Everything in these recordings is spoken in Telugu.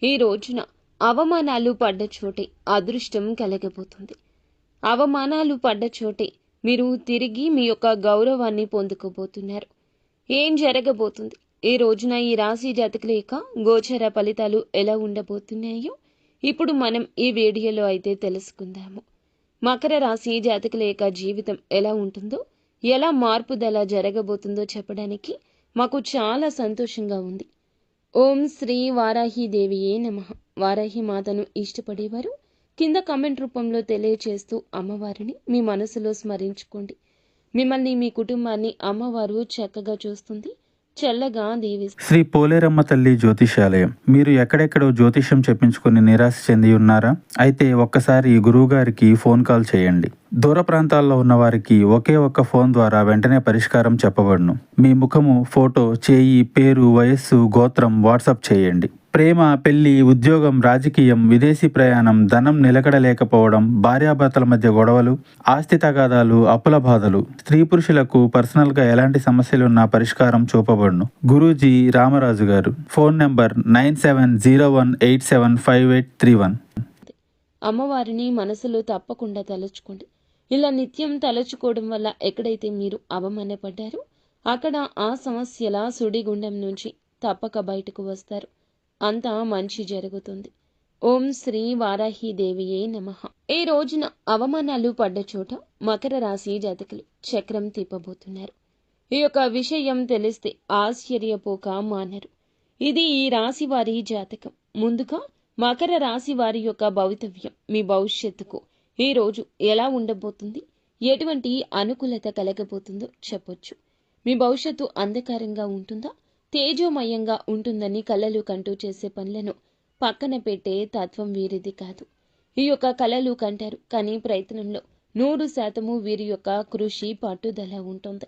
ఈ రోజున అవమానాలు పడ్డ చోటే అదృష్టం కలగబోతుంది. అవమానాలు పడ్డ చోటే మీరు తిరిగి మీ యొక్క గౌరవాన్ని పొందుకోబోతున్నారు. ఏం జరగబోతుంది, ఈ రోజున ఈ రాశి జాతకుల యొక్క గోచర ఫలితాలు ఎలా ఉండబోతున్నాయో ఇప్పుడు మనం ఈ వీడియోలో అయితే తెలుసుకుందాము. మకర రాశి జాతకుల యొక్క జీవితం ఎలా ఉంటుందో, ఎలా మార్పుదల జరగబోతుందో చెప్పడానికి మాకు చాలా సంతోషంగా ఉంది. ఓం శ్రీ వారాహి దేవియే నమః. వారాహి మాతను ఇష్టపడేవారు కింద కామెంట్ రూపంలో తెలియచేస్తూ అమ్మవారిని మీ మనసులో స్మరించుకోండి. మిమ్మల్ని మీ కుటుంబాన్ని అమ్మవారు చక్కగా చూస్తుంది, చల్లగా దీవిస్తుంది. శ్రీ పోలేరమ్మ తల్లి జ్యోతిషాలయం. మీరు ఎక్కడెక్కడో జ్యోతిష్యం చెప్పించుకుని నిరాశ చెంది ఉన్నారా? అయితే ఒక్కసారి గురువు గారికి ఫోన్ కాల్ చేయండి. దూర ప్రాంతాల్లో ఉన్న వారికి ఒకే ఒక్క ఫోన్ ద్వారా వెంటనే పరిష్కారం చెప్పబడును. మీ ముఖము, ఫోటో, చేయి, పేరు, వయస్సు, గోత్రం వాట్సాప్ చేయండి. ప్రేమ, పెళ్లి, ఉద్యోగం, రాజకీయం, విదేశీ ప్రయాణం, ధనం నిలకడలేకపోవడం, భార్యాభర్తల మధ్య గొడవలు, ఆస్తి తగాదాలు, అప్పుల బాధలు, స్త్రీ పురుషులకు పర్సనల్గా ఎలాంటి సమస్యలున్నా పరిష్కారం చూపబడును. గురూజీ రామరాజు గారు. Phone number 9701875831. అమ్మవారిని మనసులో తప్పకుండా తలుచుకోండి. ఇలా నిత్యం తలుచుకోవడం వల్ల ఎక్కడైతే మీరు అవమానపడ్డారో అక్కడ ఆ సమస్యల సుడిగుండం నుంచి తప్పక బయటకు వస్తారు. అంతా మంచి జరుగుతుంది. ఓం శ్రీ వారాహి దేవియే నమః. ఈ రోజున అవమానాలు పడ్డ చోట మకర రాశి జాతకులు చక్రం తిప్పబోతున్నారు. ఈ యొక్క విషయం తెలిస్తే ఆశ్చర్యపోక మానరు. ఇది ఈ రాశి వారి జాతకం. ముందుగా మకర రాశి వారి యొక్క భవితవ్యం, మీ భవిష్యత్తుకు ఈ రోజు ఎలా ఉండబోతుంది, ఎటువంటి అనుకూలత కలగబోతుందో చెప్పొచ్చు. మీ భవిష్యత్తు అంధకారంగా ఉంటుందా, తేజోమయంగా ఉంటుందని కలలు కంటూ చేసే పనులను పక్కన పెట్టే తత్వం వీరిది కాదు. ఈ యొక్క కలలు కంటారు, కానీ ప్రయత్నంలో 100% వీరి యొక్క కృషి పట్టుదల ఉంటుంది.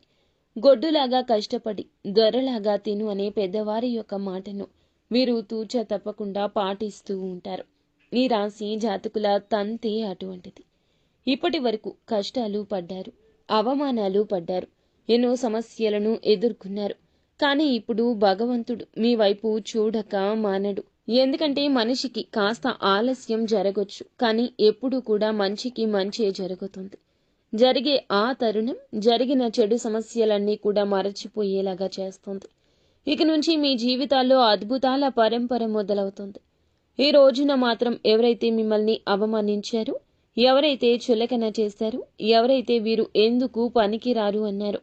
గొడ్డులాగా కష్టపడి దొరలాగా తిను అనే పెద్దవారి యొక్క మాటను వీరు తూచ తప్పకుండా పాటిస్తూ ఉంటారు. ఈ రాశి జాతకుల తంతే అటువంటిది. ఇప్పటి వరకు కష్టాలు పడ్డారు, అవమానాలు పడ్డారు, ఎన్నో సమస్యలను ఎదుర్కొన్నారు. కానీ ఇప్పుడు భగవంతుడు మీ వైపు చూడక మానడు. ఎందుకంటే మనిషికి కాస్త ఆలస్యం జరగొచ్చు, కానీ ఎప్పుడు కూడా మంచికి మంచే జరుగుతుంది. జరిగే ఆ తరుణం జరిగిన చెడు సమస్యలన్నీ కూడా మరచిపోయేలాగా చేస్తుంది. ఇక నుంచి మీ జీవితాల్లో అద్భుతాల పరంపర మొదలవుతుంది. ఈ రోజున మాత్రం ఎవరైతే మిమ్మల్ని అవమానించారో, ఎవరైతే చులకన చేశారో, ఎవరైతే వీరు ఎందుకు పనికిరారు అన్నారో,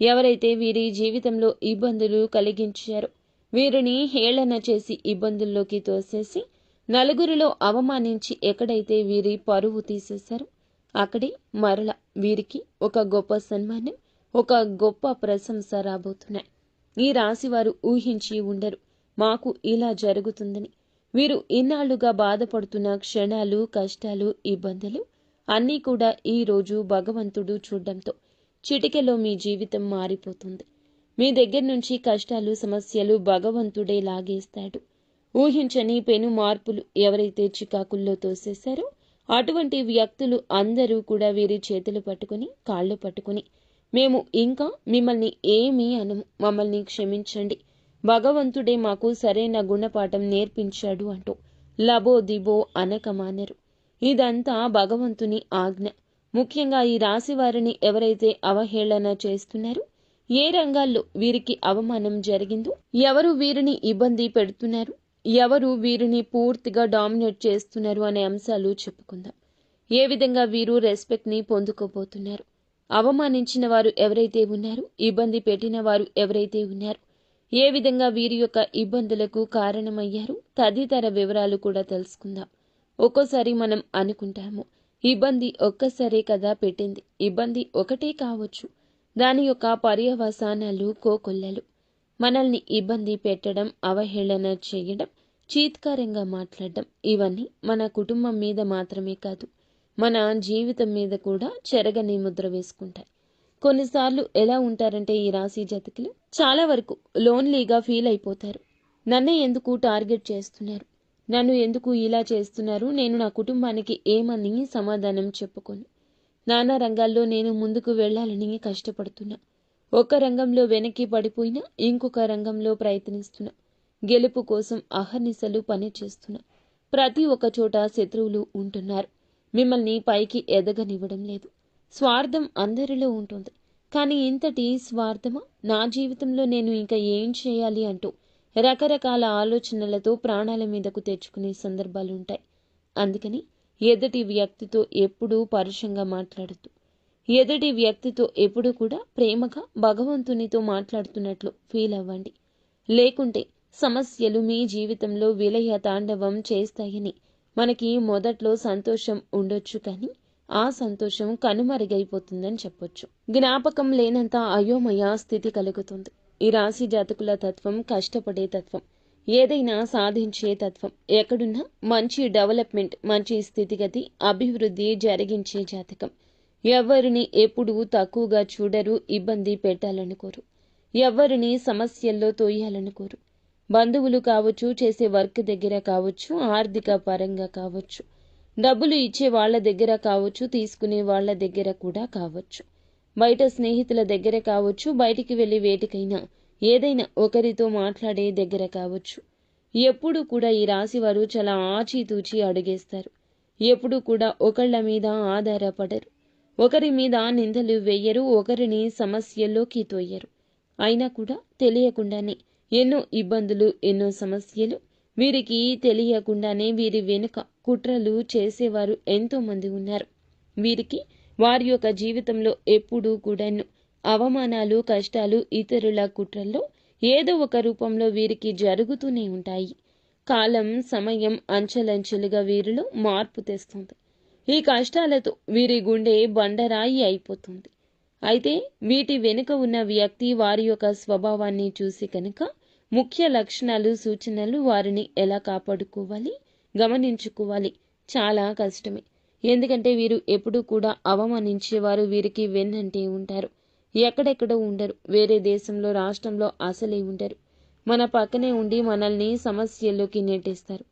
ఎవరైతే వీరి జీవితంలో ఇబ్బందులు కలిగించారో, వీరిని హేళన చేసి ఇబ్బందుల్లోకి తోసేసి నలుగురిలో అవమానించి ఎక్కడైతే వీరి పరువు తీసేశారో అక్కడే మరల వీరికి ఒక గొప్ప సన్మానం, ఒక గొప్ప ప్రశంస రాబోతున్నాయి. ఈ రాశివారు ఊహించి ఉండరు మాకు ఇలా జరుగుతుందని. వీరు ఇన్నాళ్లుగా బాధపడుతున్న క్షణాలు, కష్టాలు, ఇబ్బందులు అన్నీ కూడా ఈ రోజు భగవంతుడు చూడడంతో చిటికెలో మీ జీవితం మారిపోతుంది. మీ దగ్గర నుంచి కష్టాలు, సమస్యలు భగవంతుడే లాగేస్తాడు. ఊహించని పెను మార్పులు ఎవరైతే చికాకుల్లో తోసేశారో అటువంటి వ్యక్తులు అందరూ కూడా వీరి చేతులు పట్టుకుని, కాళ్ళు పట్టుకుని, మేము ఇంకా మిమ్మల్ని ఏమీ అనము, మమ్మల్ని క్షమించండి, భగవంతుడే మాకు సరైన గుణపాఠం నేర్పించాడు అంటూ లబో దిబో అనక మానరు. ఇదంతా భగవంతుని ఆజ్ఞ. ముఖ్యంగా ఈ రాశి వారిని ఎవరైతే అవహేళన చేస్తున్నారో, ఏ రంగాల్లో వీరికి అవమానం జరిగిందో, ఎవరు వీరిని ఇబ్బంది పెడుతున్నారు, ఎవరు వీరిని పూర్తిగా డామినేట్ చేస్తున్నారు అనే అంశాలు చెప్పుకుందాం. ఏ విధంగా వీరు రెస్పెక్ట్ని పొందుకోబోతున్నారు, అవమానించిన వారు ఎవరైతే ఉన్నారో, ఇబ్బంది పెట్టిన వారు ఎవరైతే ఉన్నారో, ఏ విధంగా వీరి యొక్క ఇబ్బందులకు కారణమయ్యారు తదితర వివరాలు కూడా తెలుసుకుందాం. ఒక్కోసారి మనం అనుకుంటాము, ఇబ్బంది ఒక్కసారే కదా పెట్టింది, ఇబ్బంది ఒకటే కావచ్చు, దాని యొక్క పర్యవసానాలు కోకొల్లలు. మనల్ని ఇబ్బంది పెట్టడం, అవహేళన చేయడం, చీత్కారంగా మాట్లాడడం ఇవన్నీ మన కుటుంబం మీద మాత్రమే కాదు, మన జీవితం మీద కూడా చెరగని ముద్ర వేసుకుంటాయి. కొన్నిసార్లు ఎలా ఉంటారంటే ఈ రాశి జాతకులు చాలా వరకు లోన్లీగా ఫీల్ అయిపోతారు. నన్నే ఎందుకు టార్గెట్ చేస్తున్నారు, నన్ను ఎందుకు ఇలా చేస్తున్నారు, నేను నా కుటుంబానికి ఏమని సమాధానం చెప్పుకోను. నానా రంగాల్లో నేను ముందుకు వెళ్ళాలని కష్టపడుతున్నా, ఒక రంగంలో వెనక్కి పడిపోయినా ఇంకొక రంగంలో ప్రయత్నిస్తున్నా. గెలుపు కోసం అహర్నిశలు పనిచేస్తున్న ప్రతి ఒక్క చోట శత్రువులు ఉంటున్నారు. మిమ్మల్ని పైకి ఎదగనివ్వడం లేదు. స్వార్థం అందరిలో ఉంటుంది. కానీ ఇంతటి స్వార్థమా? నా జీవితంలో నేను ఇంకా ఏం చేయాలి అంటూ రకరకాల ఆలోచనలతో ప్రాణాల మీదకు తెచ్చుకునే సందర్భాలుంటాయి. అందుకని ఎదుటి వ్యక్తితో ఎప్పుడూ పరుషంగా మాట్లాడద్దు. ఎదుటి వ్యక్తితో ఎప్పుడూ కూడా ప్రేమగా భగవంతునితో మాట్లాడుతున్నట్లు ఫీల్ అవ్వండి. లేకుంటే సమస్యలు మీ జీవితంలో విలయ తాండవం చేస్తాయని మనకి మొదట్లో సంతోషం ఉండొచ్చు, కానీ ఆ సంతోషం కనుమరుగైపోతుందని చెప్పొచ్చు. జ్ఞాపకం లేనంత అయోమయ స్థితి కలుగుతుంది. ఈ రాశి జాతకుల తత్వం కష్టపడే తత్వం, ఏదైనా సాధించే తత్వం. ఎక్కడున్నా మంచి డెవలప్మెంట్, మంచి స్థితిగతి, అభివృద్ధి జరిగించే జాతకం. ఎవరిని ఎప్పుడూ తక్కువగా చూడరు, ఇబ్బంది పెట్టాలనుకోరు. ఎవరిని సమస్యల్లో తోయాలనుకోరు. బంధువులు కావచ్చు, చేసే వర్క్ దగ్గర కావచ్చు, ఆర్థిక పరంగా కావచ్చు, డబ్బులు ఇచ్చే వాళ్ళ దగ్గర కావచ్చు, తీసుకునే వాళ్ళ దగ్గర కూడా కావచ్చు, బయట స్నేహితుల దగ్గర కావచ్చు, బయటికి వెళ్ళి వేటికైనా ఏదైనా ఒకరితో మాట్లాడే దగ్గర కావచ్చు. ఎప్పుడు కూడా ఈ రాశి వారు చాలా ఆచితూచి అడుగేస్తారు. ఎప్పుడు కూడా ఒకళ్ళ మీద ఆధారపడరు. ఒకరి మీద నిందలు వేయరు. ఒకరిని సమస్యల్లోకి తోయరు. అయినా కూడా తెలియకుండానే ఎన్నో ఇబ్బందులు, ఎన్నో సమస్యలు. వీరికి తెలియకుండానే వీరి వెనుక కుట్రలు చేసేవారు ఎంతో మంది ఉన్నారు. వీరికి వారి యొక్క జీవితంలో ఎప్పుడూ కూడా అవమానాలు, కష్టాలు, ఇతరుల కుట్రల్లో ఏదో ఒక రూపంలో వీరికి జరుగుతూనే ఉంటాయి. కాలం, సమయం అంచెలంచెలుగా వీరిలో మార్పు తెస్తుంది. ఈ కష్టాలతో వీరి గుండె బండరాయి అయిపోతుంది. అయితే వీటి వెనుక ఉన్న వ్యక్తి వారి యొక్క స్వభావాన్ని చూసి కనుక ముఖ్య లక్షణాలు, సూచనలు, వారిని ఎలా కాపాడుకోవాలి, గమనించుకోవాలి చాలా కష్టమే. ఎందుకంటే వీరు ఎప్పుడూ కూడా అవమానించేవారు వీరికి వెన్నంటే ఉంటారు. ఎక్కడెక్కడో ఉండరు. వేరే దేశంలో, రాష్ట్రంలో అసలే ఉండరు. మన పక్కనే ఉండి మనల్ని సమస్యల్లోకి నెట్టేస్తారు.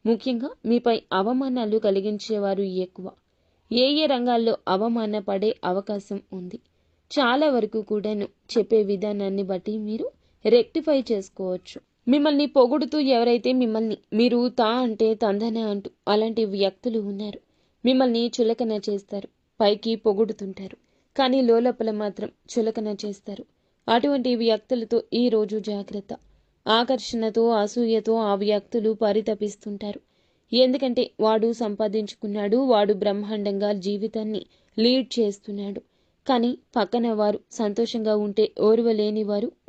ముఖ్యంగా మీపై అవమానాలు కలిగించేవారు ఎక్కువ. ఏ ఏ రంగాల్లో అవమాన పడే అవకాశం ఉంది. చాలా వరకు కూడాను చెప్పే విధానాన్ని బట్టి మీరు రెక్టిఫై చేసుకోవచ్చు. మిమ్మల్ని పొగుడుతూ ఎవరైతే మిమ్మల్ని మీరు తా అంటే తందన అంటూ అలాంటి వ్యక్తులు ఉన్నారు. మిమ్మల్ని చులకన చేస్తారు. పైకి పొగుడుతుంటారు, కానీ లోలోపల మాత్రం చులకన చేస్తారు. అటువంటి వ్యక్తులతో ఈ రోజు జాగ్రత్త. ఆకర్షణతో, అసూయతో ఆ వ్యక్తులు పరితపిస్తుంటారు. ఎందుకంటే వాడు సంపాదించుకున్నాడు, వాడు బ్రహ్మాండంగా జీవితాన్ని లీడ్ చేస్తున్నాడు. కానీ పక్కన వారు సంతోషంగా ఉంటే ఓర్వలేని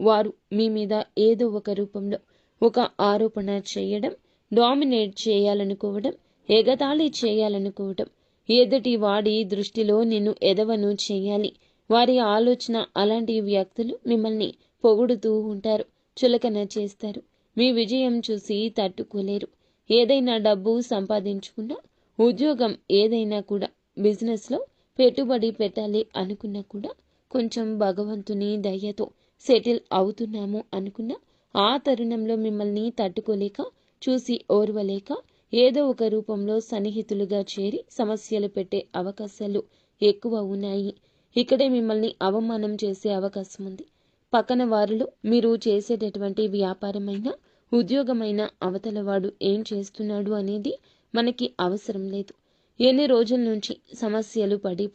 వారు మీ మీద ఏదో ఒక రూపంలో ఒక ఆరోపణ చేయడం, డామినేట్ చేయాలనుకోవడం, ఎగతాళి చేయాలనుకోవడం, ఎదుటి వాడి దృష్టిలో నిన్ను ఎదవను చేయాలి. వారి ఆలోచన అలాంటి వ్యక్తులు మిమ్మల్ని పొగుడుతూ ఉంటారు, చులకన చేస్తారు. మీ విజయం చూసి తట్టుకోలేరు. ఏదైనా డబ్బు సంపాదించుకున్నా, ఉద్యోగం ఏదైనా కూడా, బిజినెస్లో పెట్టుబడి పెట్టాలి అనుకున్నా కూడా కొంచెం భగవంతుని దయతో సెటిల్ అవుతున్నాము అనుకున్నా ఆ తరుణంలో మిమ్మల్ని తట్టుకోలేక, చూసి ఓర్వలేక ఏదో ఒక రూపంలో సన్నిహితులుగా చేరి సమస్యలు పెట్టే అవకాశాలు ఎక్కువ ఉన్నాయి. ఇక్కడే మిమ్మల్ని అవమానం చేసే అవకాశం ఉంది. పక్కన వారిలో మీరు చేసేటటువంటి వ్యాపారమైనా, ఉద్యోగమైనా అవతలవాడు ఏం చేస్తున్నాడు అనేది మనకి అవసరం లేదు. ఎన్ని రోజుల నుంచి సమస్యలు పడి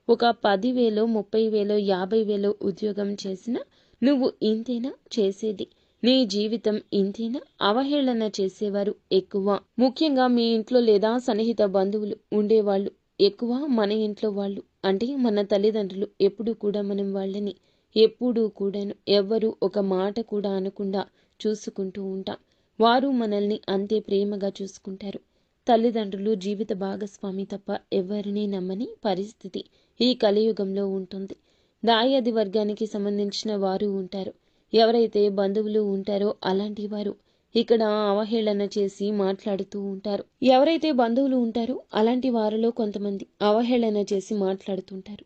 ఒక 10,000, 30,000, 50,000 ఉద్యోగం చేసినా నువ్వు ఇంతేనా చేసేది, నీ జీవితం ఇంతేనా, అవహేళన చేసేవారు ఎక్కువ. ముఖ్యంగా మీ ఇంట్లో లేదా సన్నిహిత బంధువులు ఉండేవాళ్ళు ఎక్కువ. మన ఇంట్లో వాళ్ళు అంటే మన తల్లిదండ్రులు ఎప్పుడూ కూడా మనం వాళ్ళని ఎప్పుడూ కూడాను ఎవ్వరూ ఒక మాట కూడా అనకుండా చూసుకుంటూ ఉంటాం. వారు మనల్ని అంతే ప్రేమగా చూసుకుంటారు. తల్లిదండ్రులు జీవిత భాగస్వామి తప్ప ఎవరినీ నమ్మని పరిస్థితి ఈ కలియుగంలో ఉంటుంది. దాయాది వర్గానికి సంబంధించిన వారు ఉంటారు. ఎవరైతే బంధువులు ఉంటారో అలాంటి వారు ఇక్కడ అవహేళన చేసి మాట్లాడుతూ ఉంటారు. ఎవరైతే బంధువులు ఉంటారో అలాంటి వారిలో కొంతమంది అవహేళన చేసి మాట్లాడుతుంటారు.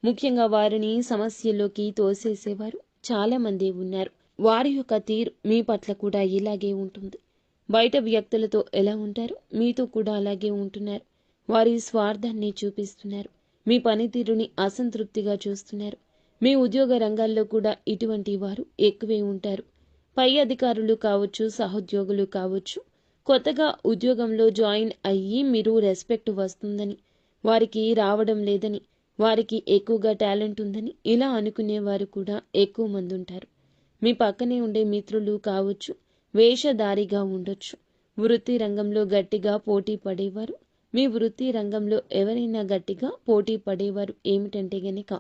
ముఖ్యంగా వారిని సమస్యల్లోకి తోసేసేవారు చాలా మంది ఉన్నారు. వారి యొక్క తీరు మీ పట్ల కూడా ఇలాగే ఉంటుంది. బయట వ్యక్తులతో ఎలా ఉంటారో మీతో కూడా అలాగే ఉంటున్నారు. వారి స్వార్థాన్ని చూపిస్తున్నారు. మీ పనితీరుని అసంతృప్తిగా చూస్తున్నారు. మీ ఉద్యోగ రంగాల్లో కూడా ఇటువంటి వారు ఎక్కువే ఉంటారు. పై అధికారులు కావచ్చు, సహోద్యోగులు కావచ్చు, కొత్తగా ఉద్యోగంలో జాయిన్ అయ్యి మీరు రెస్పెక్ట్ వస్తుందని, వారికి రావడం లేదని, వారికి ఎక్కువగా టాలెంట్ ఉందని ఇలా అనుకునేవారు కూడా ఎక్కువ మంది ఉంటారు. మీ పక్కనే ఉండే మిత్రులు కావచ్చు, వేషధారిగా ఉండొచ్చు. వృత్తి రంగంలో గట్టిగా పోటీ పడేవారు, మీ వృత్తి రంగంలో ఎవరైనా గట్టిగా పోటీ పడేవారు ఏమిటంటే గనక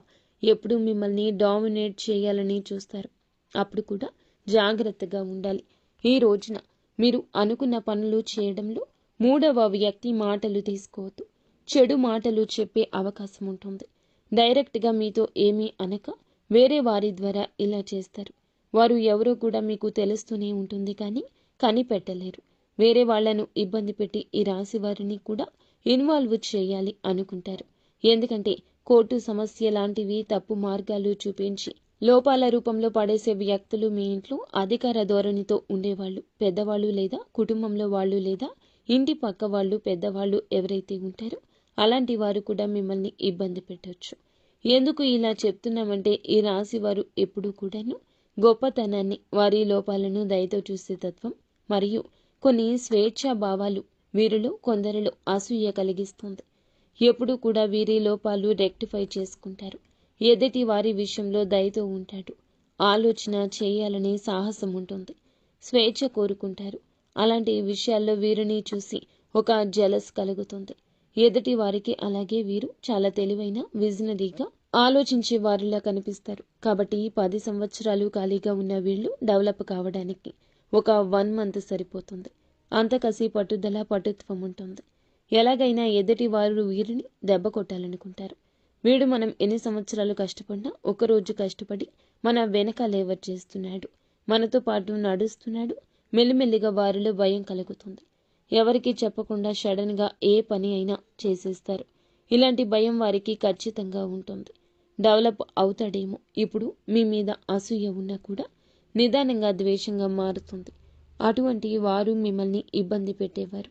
ఎప్పుడు మిమ్మల్ని డామినేట్ చేయాలని చూస్తారు. అప్పుడు కూడా జాగ్రత్తగా ఉండాలి. ఈ రోజున మీరు అనుకున్న పనులు చేయడంలో మూడవ వ్యక్తి మాటలు తీసుకోవద్దు. చెడు మాటలు చెప్పే అవకాశం ఉంటుంది. డైరెక్ట్గా మీతో ఏమీ అనక వేరే వారి ద్వారా ఇలా చేస్తారు. వారు ఎవరో కూడా మీకు తెలుస్తూనే ఉంటుంది, కానీ కనిపెట్టలేరు. వేరే వాళ్లను ఇబ్బంది పెట్టి ఈ రాశి వారిని కూడా ఇన్వాల్వ్ చేయాలి అనుకుంటారు. ఎందుకంటే కోర్టు సమస్య లాంటివి తప్పు మార్గాలు చూపించి లోపాల రూపంలో పడేసే వ్యక్తులు మీ ఇంట్లో అధికార ధోరణితో ఉండేవాళ్ళు, పెద్దవాళ్ళు లేదా కుటుంబంలో వాళ్ళు లేదా ఇంటి పక్క వాళ్ళు పెద్దవాళ్ళు ఎవరైతే ఉంటారో అలాంటి వారు కూడా మిమ్మల్ని ఇబ్బంది పెట్టవచ్చు. ఎందుకు ఇలా చెప్తున్నామంటే ఈ రాశి వారు ఎప్పుడూ కూడాను గొప్పతనాన్ని, వారి లోపాలను దయతో చూసే తత్వం మరియు కొన్ని స్వేచ్ఛా భావాలు వీరిలో కొందరిలో అసూయ కలిగిస్తుంది. ఎప్పుడూ కూడా వీరి లోపాలు రెక్టిఫై చేసుకుంటారు. ఎదుటి వారి విషయంలో దయతో ఉంటాడు. ఆలోచన చేయాలనే సాహసం ఉంటుంది. స్వేచ్ఛ కోరుకుంటారు. అలాంటి విషయాల్లో వీరిని చూసి ఒక జెలస్ కలుగుతుంది. ఎదుటి వారికి అలాగే వీరు చాలా తెలివైన, విజనరీగా ఆలోచించే వారిలా కనిపిస్తారు. కాబట్టి 10 సంవత్సరాలు ఖాళీగా ఉన్న వీళ్ళు డెవలప్ కావడానికి ఒక 1 మంత్ సరిపోతుంది. అంత కసి, పట్టుదల, పటుత్వం ఉంటుంది. ఎలాగైనా ఎదుటి వారు వీరిని దెబ్బ కొట్టాలనుకుంటారు. వీడు మనం ఎన్ని సంవత్సరాలు కష్టపడినా ఒకరోజు కష్టపడి మన వెనక లేవర్ చేస్తున్నాడు, మనతో పాటు నడుస్తున్నాడు. మెల్లిమెల్లిగా వారిలో భయం కలుగుతుంది. ఎవరికి చెప్పకుండా సడన్గా ఏ పని అయినా చేసేస్తారు. ఇలాంటి భయం వారికి ఖచ్చితంగా ఉంటుంది. డెవలప్ అవుతాడేమో, ఇప్పుడు మీ మీద అసూయ ఉన్నా కూడా నిదానంగా ద్వేషంగా మారుతుంది. అటువంటి వారు మిమ్మల్ని ఇబ్బంది పెట్టేవారు.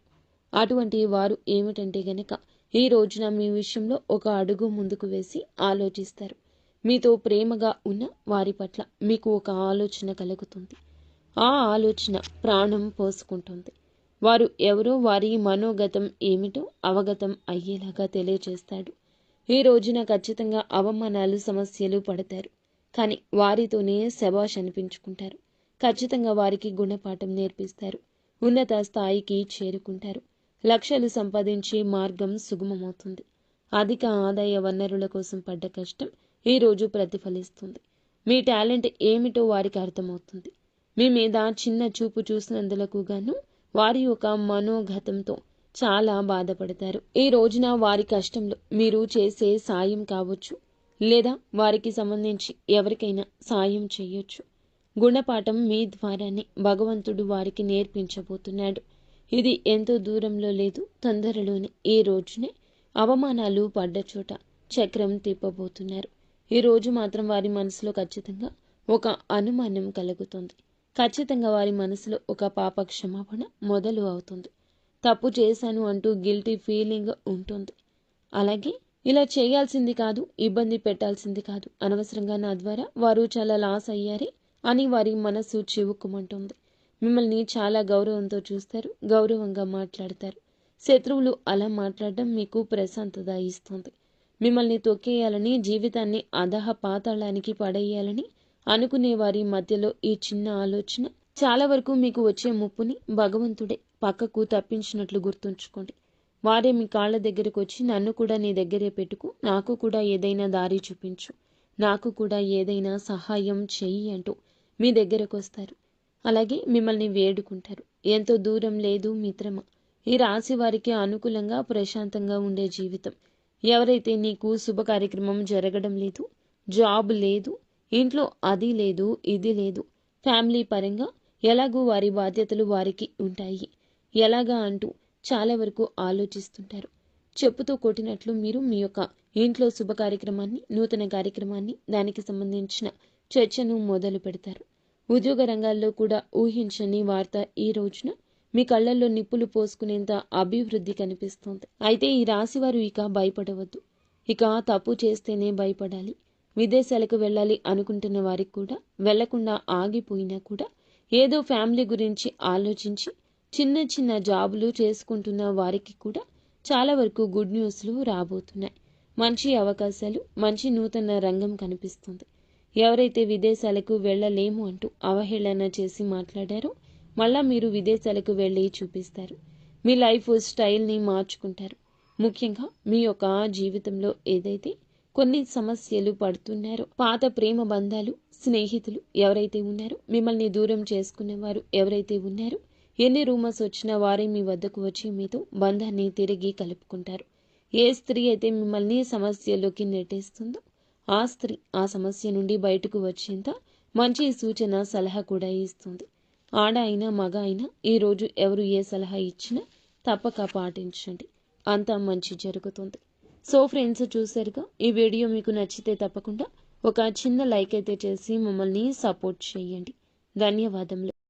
అటువంటి వారు ఏమిటంటే గనక ఈ రోజున మీ విషయంలో ఒక అడుగు ముందుకు వేసి ఆలోచిస్తారు. మీతో ప్రేమగా ఉన్న వారి పట్ల మీకు ఒక ఆలోచన కలుగుతుంది. ఆ ఆలోచన ప్రాణం పోసుకుంటుంది. వారు ఎవరో, వారి మనోగతం ఏమిటో అవగతం అయ్యేలాగా తెలియజేస్తాడు. ఈ రోజున ఖచ్చితంగా అవమానాలు, సమస్యలు పడతారు. కానీ వారితోనే శబాష్ అనిపించుకుంటారు. ఖచ్చితంగా వారికి గుణపాఠం నేర్పిస్తారు. ఉన్నత స్థాయికి చేరుకుంటారు. లక్షలు సంపాదించే మార్గం సుగమమవుతుంది. అధిక ఆదాయ వనరుల కోసం పడ్డ కష్టం ఈ రోజు ప్రతిఫలిస్తుంది. మీ టాలెంట్ ఏమిటో వారికి అర్థమవుతుంది. మీ మీద చిన్న చూపు చూసినందులకు గాను వారి యొక్క మనోగతంతో చాలా బాధపడతారు. ఈ రోజున వారి కష్టంలో మీరు చేసే సాయం కావచ్చు, లేదా వారికి సంబంధించి ఎవరికైనా సాయం చేయొచ్చు. గుణపాఠం మీ ద్వారానే భగవంతుడు వారికి నేర్పించబోతున్నాడు. ఇది ఎంతో దూరంలో లేదు, తొందరలోనే ఈ రోజునే అవమానాలు పడ్డ చోట చక్రం తిప్పబోతున్నారు. ఈ రోజు మాత్రం వారి మనసులో ఖచ్చితంగా ఒక అనుమానం కలుగుతుంది. ఖచ్చితంగా వారి మనసులో ఒక పాప క్షమాపణ మొదలు అవుతుంది. తప్పు చేశాను అంటూ గిల్టీ ఫీలింగ్ ఉంటుంది. అలాగే ఇలా చేయాల్సింది కాదు, ఇబ్బంది పెట్టాల్సింది కాదు, అనవసరంగా నా ద్వారా వారు చాలా లాస్ అయ్యారే అని వారి మనసు చివుక్కుమంటుంది. మిమ్మల్ని చాలా గౌరవంతో చూస్తారు, గౌరవంగా మాట్లాడతారు. శత్రువులు అలా మాట్లాడడం మీకు ప్రశాంతత ఇస్తుంది. మిమ్మల్ని తొక్కేయాలని, జీవితాన్ని అధః పాతాళానికి పడేయాలని అనుకునే వారి మధ్యలో ఈ చిన్న ఆలోచన చాలా వరకు మీకు వచ్చే ముప్పుని భగవంతుడే పక్కకు తప్పించినట్లు గుర్తుంచుకోండి. వారే మీ కాళ్ళ దగ్గరకు వచ్చి నన్ను కూడా నీ దగ్గరే పెట్టుకు, నాకు కూడా ఏదైనా దారి చూపించు, నాకు కూడా ఏదైనా సహాయం చెయ్యి అంటూ మీ దగ్గరకు వస్తారు. అలాగే మిమ్మల్ని వేడుకుంటారు. ఎంతో దూరం లేదు మిత్రమా, ఈ రాశి వారికి అనుకూలంగా ప్రశాంతంగా ఉండే జీవితం. ఎవరైతే నీకు శుభ కార్యక్రమం జరగడం లేదు, జాబ్ లేదు, ఇంట్లో అది లేదు, ఇది లేదు, ఫ్యామిలీ పరంగా ఎలాగూ వారి బాధ్యతలు వారికి ఉంటాయి, ఎలాగా అంటూ చాలా వరకు ఆలోచిస్తుంటారు. చెప్పుతో కొట్టినట్లు మీరు మీ యొక్క ఇంట్లో శుభ కార్యక్రమాన్ని, నూతన కార్యక్రమాన్ని, దానికి సంబంధించిన చర్చను మొదలు పెడతారు. ఉద్యోగ రంగాల్లో కూడా ఊహించని వార్త ఈ రోజున మీ కళ్ళల్లో నిప్పులు పోసుకునేంత అభివృద్ధి కనిపిస్తోంది. అయితే ఈ రాశివారు ఇక భయపడవద్దు. ఇక తప్పు చేస్తేనే భయపడాలి. విదేశాలకు వెళ్ళాలి అనుకుంటున్న వారికి కూడా, వెళ్లకుండా ఆగిపోయినా కూడా ఏదో ఫ్యామిలీ గురించి ఆలోచించి చిన్న చిన్న జాబులు చేసుకుంటున్న వారికి కూడా చాలా వరకు గుడ్ న్యూస్లు రాబోతున్నాయి. మంచి అవకాశాలు, మంచి నూతన రంగం కనిపిస్తుంది. ఎవరైతే విదేశాలకు వెళ్ళలేము అంటూ అవహేళన చేసి మాట్లాడారో మళ్ళా మీరు విదేశాలకు వెళ్ళి చూపిస్తారు. మీ లైఫ్ స్టైల్ని మార్చుకుంటారు. ముఖ్యంగా మీ యొక్క జీవితంలో ఏదైతే కొన్ని సమస్యలు పడుతున్నారో, పాత ప్రేమ బంధాలు, స్నేహితులు ఎవరైతే ఉన్నారో, మిమ్మల్ని దూరం చేసుకునేవారు ఎవరైతే ఉన్నారో, ఎన్ని రూమర్స్ వచ్చినా వారే మీ వద్దకు వచ్చి మీతో బంధాన్ని తిరిగి కలుపుకుంటారు. ఏ స్త్రీ అయితే మిమ్మల్ని సమస్యలోకి నెట్టేస్తుందో ఆ స్త్రీ ఆ సమస్య నుండి బయటకు వచ్చేంత మంచి సూచన, సలహా కూడా ఇస్తుంది. ఆడ అయినా మగ అయినా ఈరోజు ఎవరు ఏ సలహా ఇచ్చినా తప్పక పాటించండి. అంతా మంచి జరుగుతుంది. సో ఫ్రెండ్స్, చూసారుగా, ఈ వీడియో మీకు నచ్చితే తప్పకుండా ఒక చిన్న లైక్ అయితే చేసి మమ్మల్ని సపోర్ట్ చేయండి. ధన్యవాదములు.